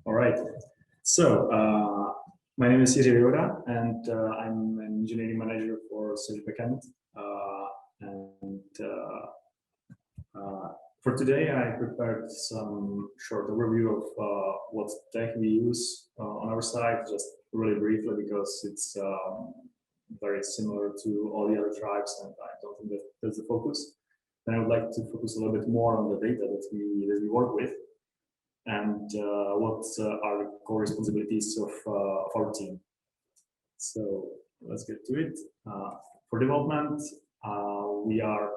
All right. So my name is Jiri Vejvoda, and I'm an engineering manager for Search Backend. For today, I prepared some short overview of what tech we use on our site, just really briefly, because it's very similar to all the other tribes, and I don't think that that's the focus. And I would like to focus a little bit more on the data that we work with, and what are the core responsibilities of our team. So let's get to it. For development, we are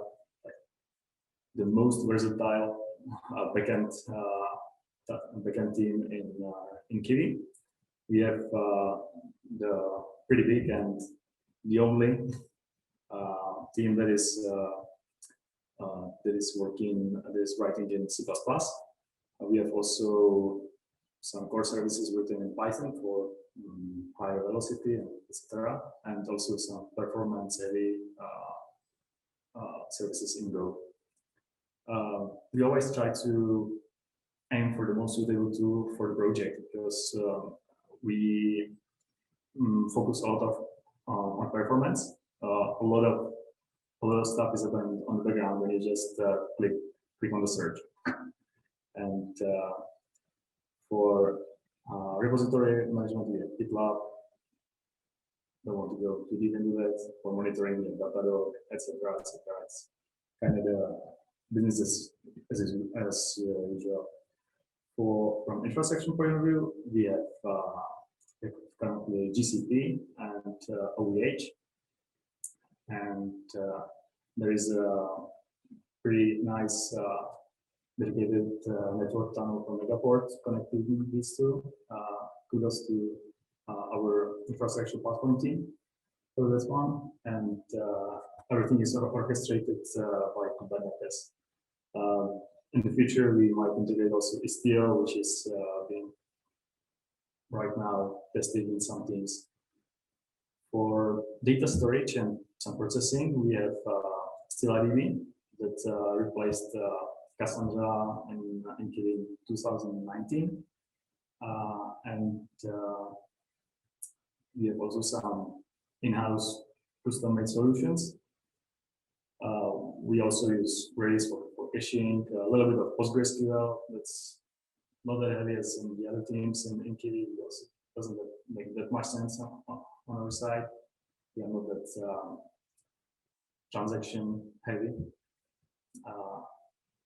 the most versatile backend team in Kiwi. We have the pretty big and the only team that is writing in C++. We have also some core services written in Python for higher velocity and etc., and also some performance-heavy services in Go. We always try to aim for the most suitable tool for the project, because we focus a lot on performance. A lot of stuff is happening on the background when you just click on the search. And for repository management, we have GitLab. Don't want to go too deep into that. For monitoring, we have Datadog, etc., etc. It's kind of the business as usual. From infrastructure point of view, we have currently GCP and OVH, and there is a pretty nice dedicated network tunnel from Megaport connecting these two. Kudos to our infrastructure platform team for this one, and everything is sort of orchestrated by Kubernetes. In the future, we might integrate also Istio, which is being right now tested in some teams. For data storage and some processing, we have StillIDB that replaced Cassandra in 2019, and we have also some in-house custom-made solutions. We also use Redis for caching, a little bit of PostgreSQL. That's not that heavy as in the other teams in Kiwi, because it doesn't make that much sense on our side. We are not that transaction heavy.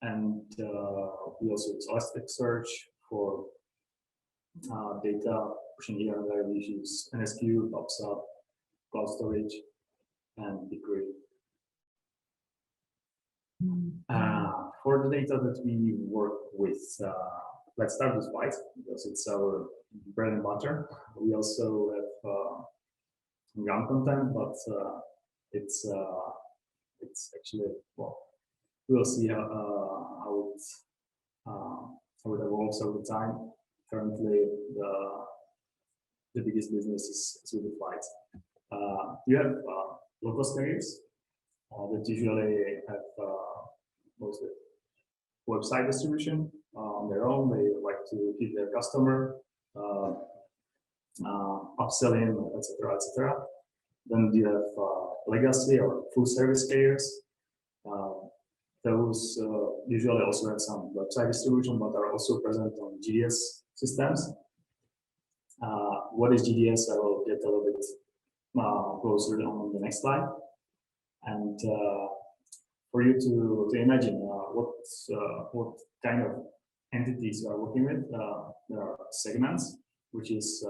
And we also use Elasticsearch for data pushing here and there. We use NSQ, PubSub, Cloud Storage, and BigQuery. For the data that we work with, let's start with Byte, because it's our bread and butter. We also have GAN content, but it's actually, well, we'll see how it evolves over time. Currently, the biggest business is with the Byte. You have low-cost carriers that usually have mostly website distribution on their own. They like to keep their customer, upselling, etc., etc. Then you have legacy or full service carriers. Those usually also have some website distribution, but are also present on GDS systems. What is GDS? I will get a little bit closer on the next slide. And for you to imagine what kind of entities you are working with, there are segments, which is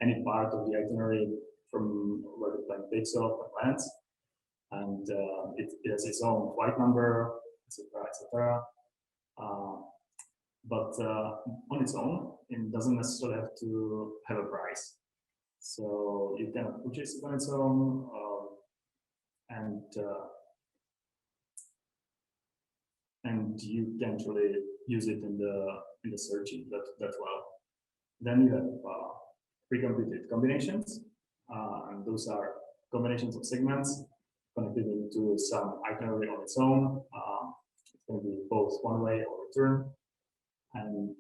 any part of the itinerary from where the plane takes off and lands, and it has its own flight number, etc., etc. But on its own, it doesn't necessarily have to have a price. So you can purchase it on its own, and you can actually use it in the searching that well. Then you have pre-computed combinations, and those are combinations of segments connected into some itinerary on its own. It can be both one way or return, and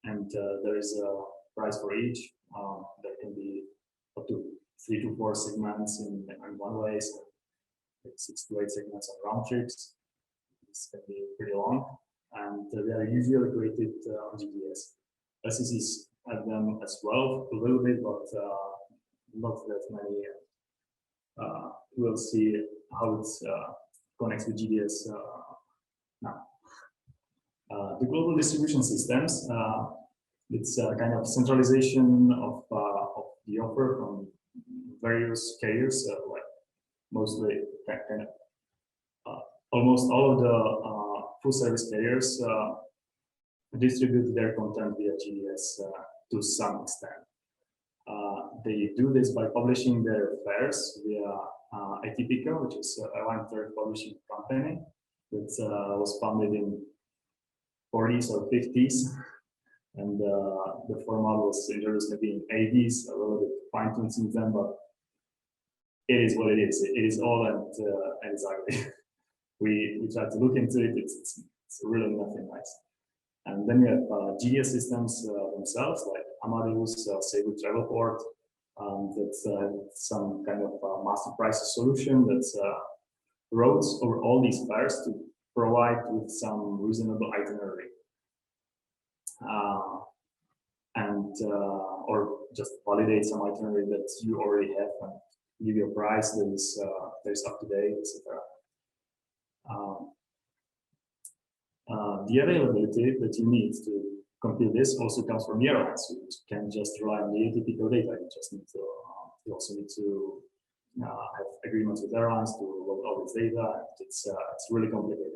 and there is a price for each. There can be up to 3 to 4 segments in one way, so 6 to 8 segments on round trips. This can be pretty long, and they are usually created on GDS. SECs have them as well, a little bit, but not that many. We'll see how it connects with GDS now. The global distribution systems, it's a kind of centralization of the offer from various carriers, like mostly kind of almost all of the full service carriers distribute their content via GDS to some extent. They do this by publishing their fares via Atypical, which is a airline third publishing company that was founded in 40s or 50s, and the format was introduced maybe in 80s, a little bit fine-tuned since then, but it is what it is. It is all and it's ugly. we try to look into it. It's really nothing nice. And then we have GDS systems themselves, like Amadeus, Sable Travelport. That's some kind of master price solution that's routes over all these fares to provide with some reasonable itinerary. Or just validate some itinerary that you already have and give you a price that is up to date, etc. The availability that you need to compute this also comes from the airlines. You can't just rely on the atypical data. You just need to you also need to have agreements with airlines to load all this data. It's really complicated.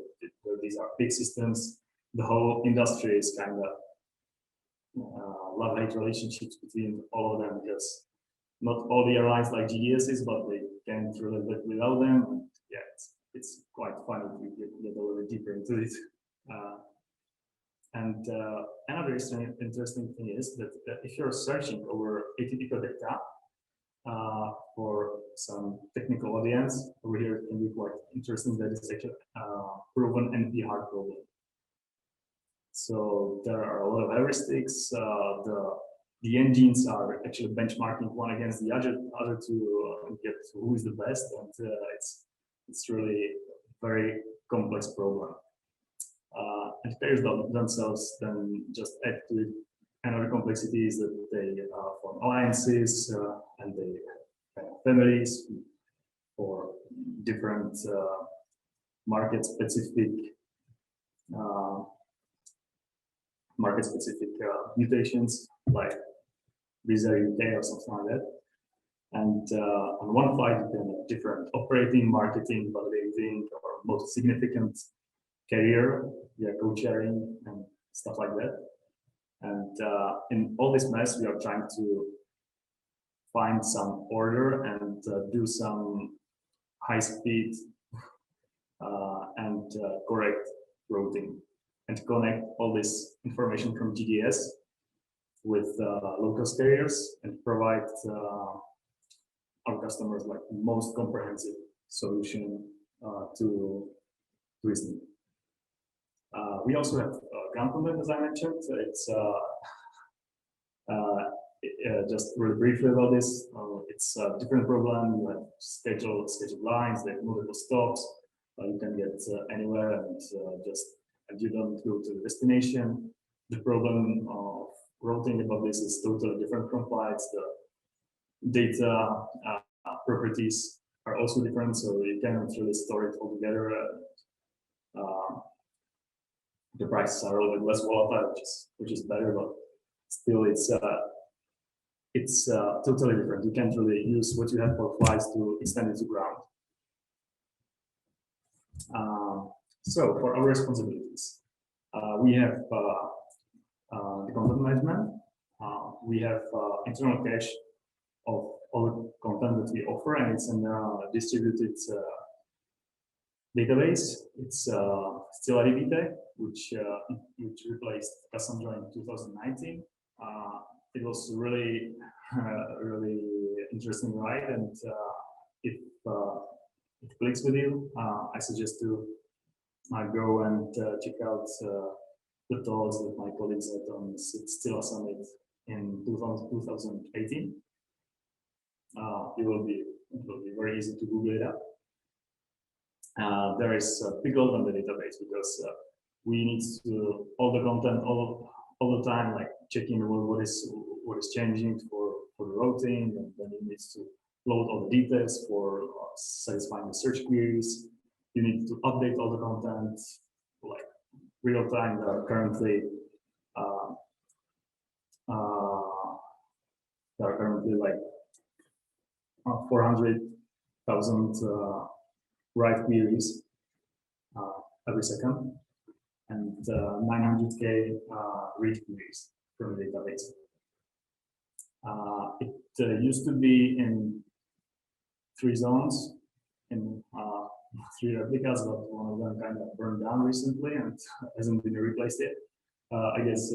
These are big systems. The whole industry is kind of love-hate relationships between all of them, because not all the airlines like GDS is, but they can't really live without them. And yeah, it's quite funny if you get a little bit deeper into it. Another interesting thing is that if you're searching over atypical data for some technical audience, over here it can be quite interesting that it's actually proven NP-hard problem. So there are a lot of heuristics. The engines are actually benchmarking one against the other to get who is the best, and it's really a very complex problem. And pairs themselves then just add to it. Another complexity is that they form alliances and they have families for different market-specific mutations, like Visa UK or something like that. And on one side, you can have different operating, marketing, validating, or most significant carrier via code sharing and stuff like that. And in all this mess, we are trying to find some order and do some high-speed and correct routing, and connect all this information from GDS with local carriers and provide our customers like the most comprehensive solution to his need. We also have ground content, as I mentioned. It's just really briefly about this. It's a different problem. You have scheduled lines, they have multiple stops. You can get anywhere and you don't go to the destination. The problem of routing above this is totally different from flights. The data properties are also different, so you cannot really store it all together. The prices are a little bit less volatile, which is better, but still it's totally different. You can't really use what you have for flights to extend it to ground. So for our responsibilities, we have the content management. We have internal cache of all the content that we offer, and it's in a distributed database. It's still RDBT, which replaced Cassandra in 2019. It was really really interesting ride, and if it clicks with you, I suggest to go and check out the talks that my colleagues had on Stila Summit in 2018. It will be very easy to Google it up. There is a big load on the database because we need to all the content all the time, like checking what is changing for the routing, and then it needs to load all the details for satisfying the search queries. You need to update all the content, like real time. There are currently like 400,000 write queries every second, and 900K read queries from the database. It used to be in 3 zones, in 3 replicas, but one of them kind of burned down recently and hasn't been replaced yet. I guess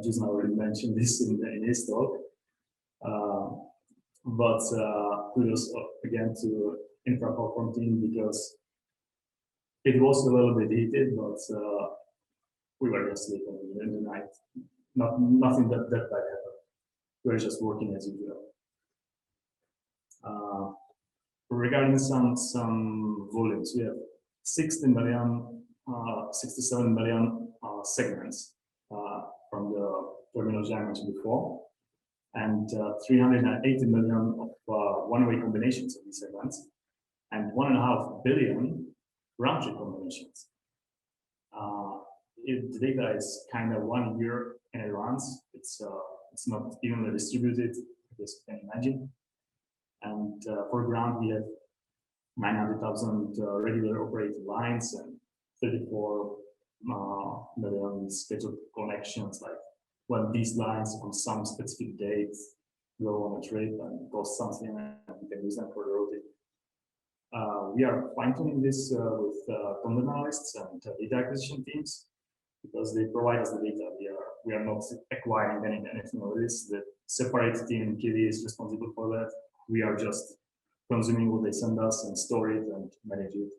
Jusna already mentioned this in his talk. But kudos again to infra platform team, because it was a little bit heated, but we were just sleeping in the night. Nothing that bad happened. We were just working as usual. Regarding some volumes, we have 60 million, 67 million segments from the terminals I mentioned before, and 380 million of one-way combinations of these segments, and 1.5 billion round-trip combinations. The data is kind of 1 year in advance. It's not evenly distributed, as you can imagine. And for ground, we have 900,000 regular operated lines and 34 million scheduled connections, like when these lines on some specific dates go on a trip and cost something, and we can use them for the routing. We are fine-tuning this with content analysts and data acquisition teams, because they provide us the data. We are not acquiring anything of this. The separate team, Kiwi, is responsible for that. We are just consuming what they send us and store it and manage it.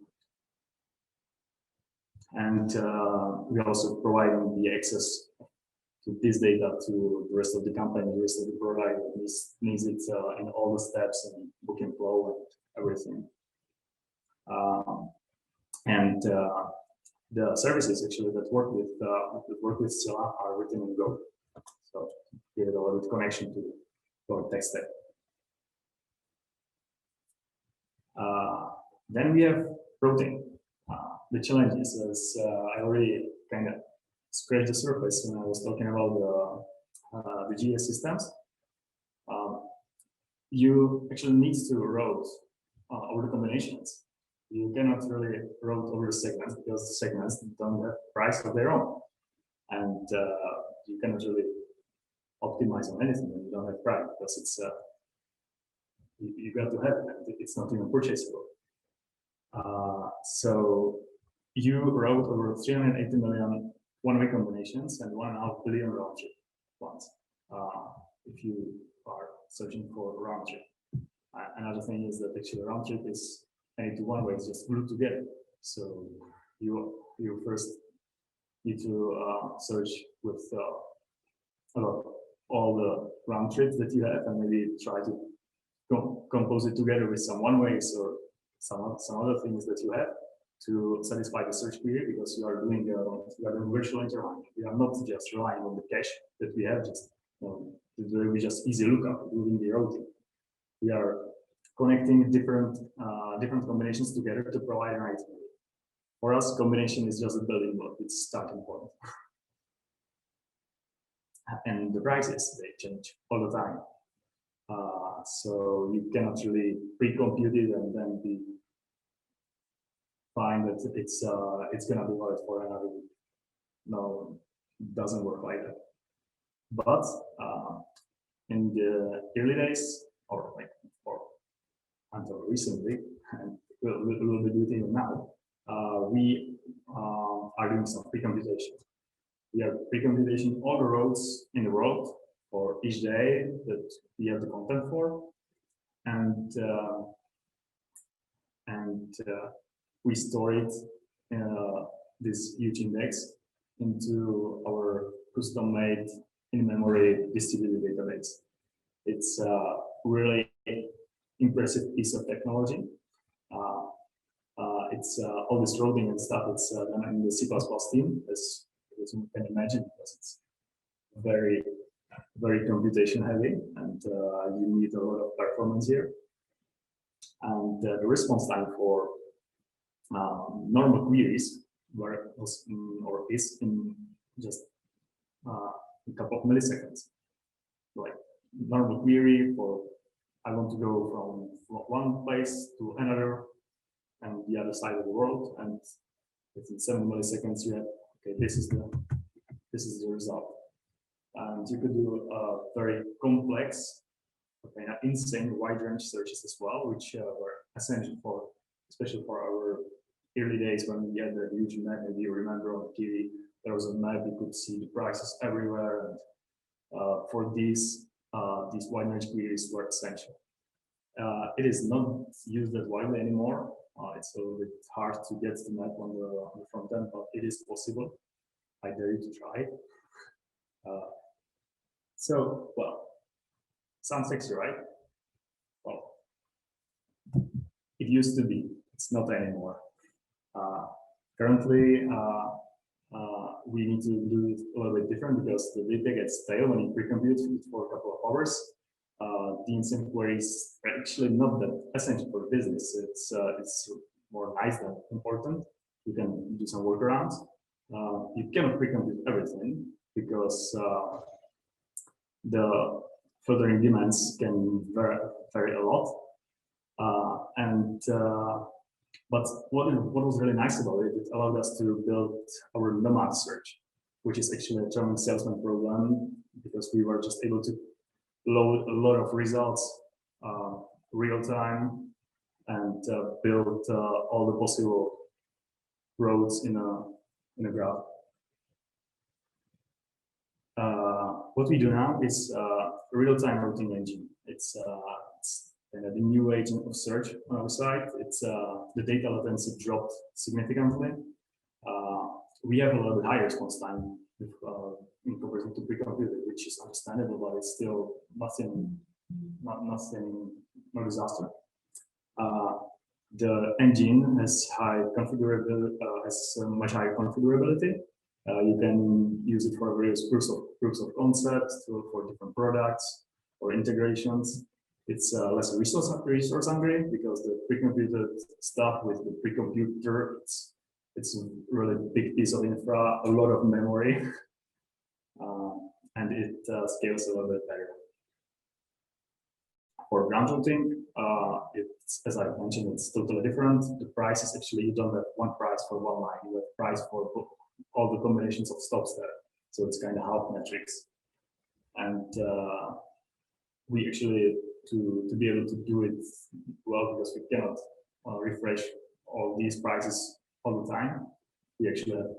And we are also providing the access to this data to the rest of the company, the rest of the provider needs it in all the steps and booking flow and everything. And the services actually that work with Stila are written in Go, so give it a little bit connection to our tech stack. Then we have routing. The challenges, as I already kind of scratched the surface when I was talking about the GS systems. You actually need to route over the combinations. You cannot really route over the segments, because the segments don't have price of their own, and you cannot really optimize on anything when you don't have price, because it's you got to have it, and it's not even purchasable. So you route over 380 million one-way combinations and 1.5 billion round-trip ones, if you are searching for round-trip. Another thing is that actually round-trip is any to one way, it's just glued together. So you first need to search with all the round trips that you have, and maybe try to compose it together with some one ways or some other things that you have to satisfy the search query, because you are doing virtual interline. We are not just relying on the cache that we have, just we just easy lookup doing the routing. We are connecting different combinations together to provide an itinerary. For us, combination is just a building block; it's starting point. And the prices, they change all the time. So you cannot really pre-compute it and then find that it's gonna be valid for another week. No, it doesn't work like that. But in the early days, or until recently, and we'll be doing it even now, we are doing some pre-computation. We have pre-computation all the roads in the world for each day that we have the content for, and we store it in this huge index into our custom-made in-memory distributed database. It's a really impressive piece of technology. It's all this routing and stuff. It's done in the C++ team, as you can imagine, because it's very, very computation heavy, and you need a lot of performance here. And the response time for normal queries is in just a couple of milliseconds. Like normal query for I want to go from one place to another and the other side of the world, and within 7 milliseconds you have okay, this is the result. And you could do very complex, kind of insane wide range searches as well, which were essential for, especially for our early days when we had the huge map. Maybe you remember on Kiwi, there was a map, you could see the prices everywhere, and for these wide range queries were essential. It is not used that widely anymore. It's a little bit hard to get the map on the front end, but it is possible. I dare you to try it. So, well, sounds sexy, right? Well, it used to be. It's not anymore. Currently, we need to do it a little bit different because the data gets stale when you pre-compute it for a couple of hours. The instant queries are actually not that essential for the business. It's more nice than important. You can do some workarounds. You cannot pre-compute everything because the furthering demands can vary a lot. But what was really nice about it, it allowed us to build our lemma search, which is actually a German salesman program, because we were just able to load a lot of results real time and build all the possible roads in a graph. What we do now is real-time routing engine. It's kind of the new agent of search on our site. It's the data latency dropped significantly. We have a little bit higher response time in comparison to Precompute, which is understandable, but it's still no disaster. The engine has much higher configurability. You can use it for various proofs of concept, for different products or integrations. It's less resource hungry because the pre-computed stuff with the pre-computer, it's a really big piece of infra, a lot of memory, and it scales a little bit better. For ground routing, it's, as I mentioned, it's totally different. The price is actually, you don't have one price for one line, you have price for all the combinations of stops there. So it's kind of half metrics. And we actually, to be able to do it well, because we cannot refresh all these prices all the time, we actually have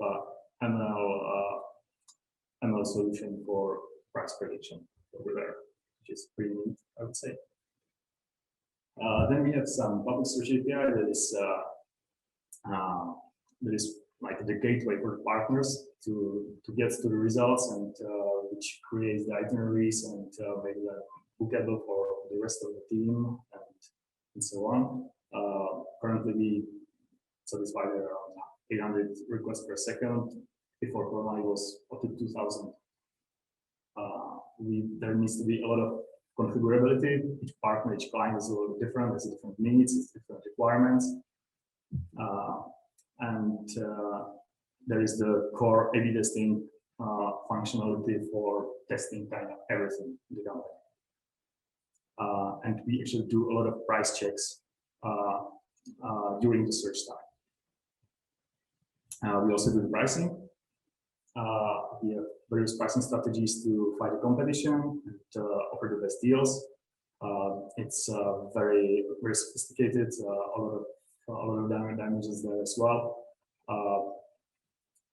ML solution for price prediction over there, which is pretty neat, I would say. Then we have some public search API that is like the gateway for the partners to get to the results, and which creates the itineraries and make them bookable for the rest of the team and so on. Currently, we satisfy around 800 requests per second. Before Corona, it was up to 2,000. There needs to be a lot of configurability. Each partner, each client is a little different, has different needs, has different requirements. There is the core A/B testing functionality for testing kind of everything in the company. And we actually do a lot of price checks during the search time. We also do the pricing. We have various pricing strategies to fight the competition and offer the best deals. It's very, very sophisticated. A lot of dimensions there as well.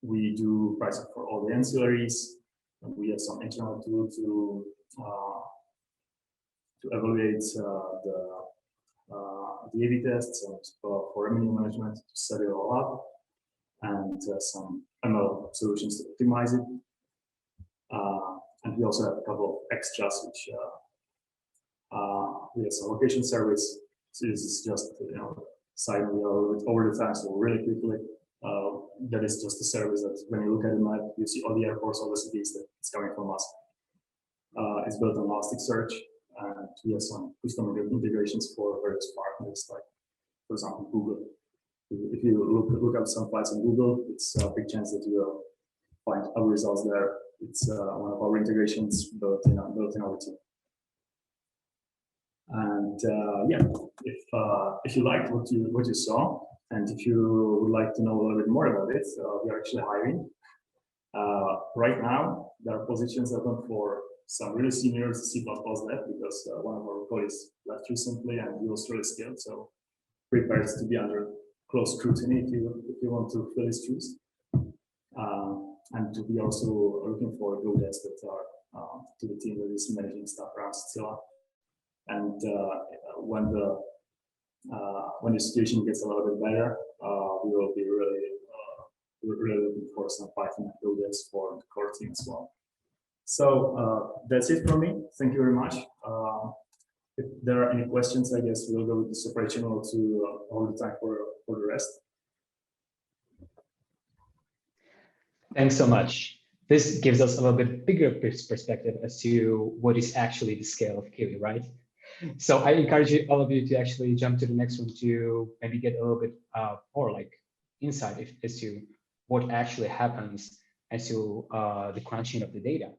We do pricing for all the ancillaries. We have some internal tool to evaluate the A/B tests and for revenue management to set it all up. and some ML solutions to optimize it. And we also have a couple of extras, which we have some location service. This is just side over the time, so really quickly. That is just a service that when you look at the map, you see all the airports, all the cities that it's coming from us. It's built on Elasticsearch, and we have some custom integrations for various partners, like for example Google. If you look up some files on Google, it's a big chance that you will find our results there. It's one of our integrations built in our team. And yeah, if you liked what you saw, and if you would like to know a little bit more about it, we are actually hiring. Right now, there are positions open for some really senior C++ dev, because one of our colleagues left recently and he was really skilled, so prepared to be under close scrutiny if you want to fill his shoes. And to be also looking for Go devs that are to the team that is managing stuff around Scylla. And when the situation gets a little bit better, we will be really looking for some Python Go devs for the core team as well. So that's it from me. Thank you very much. If there are any questions, I guess we'll go with the separate channel to hold the time for the rest. Thanks so much. This gives us a little bit bigger perspective as to what is actually the scale of Kiwi, right? So I encourage all of you to actually jump to the next one to maybe get a little bit more like insight as to what actually happens as to the crunching of the data.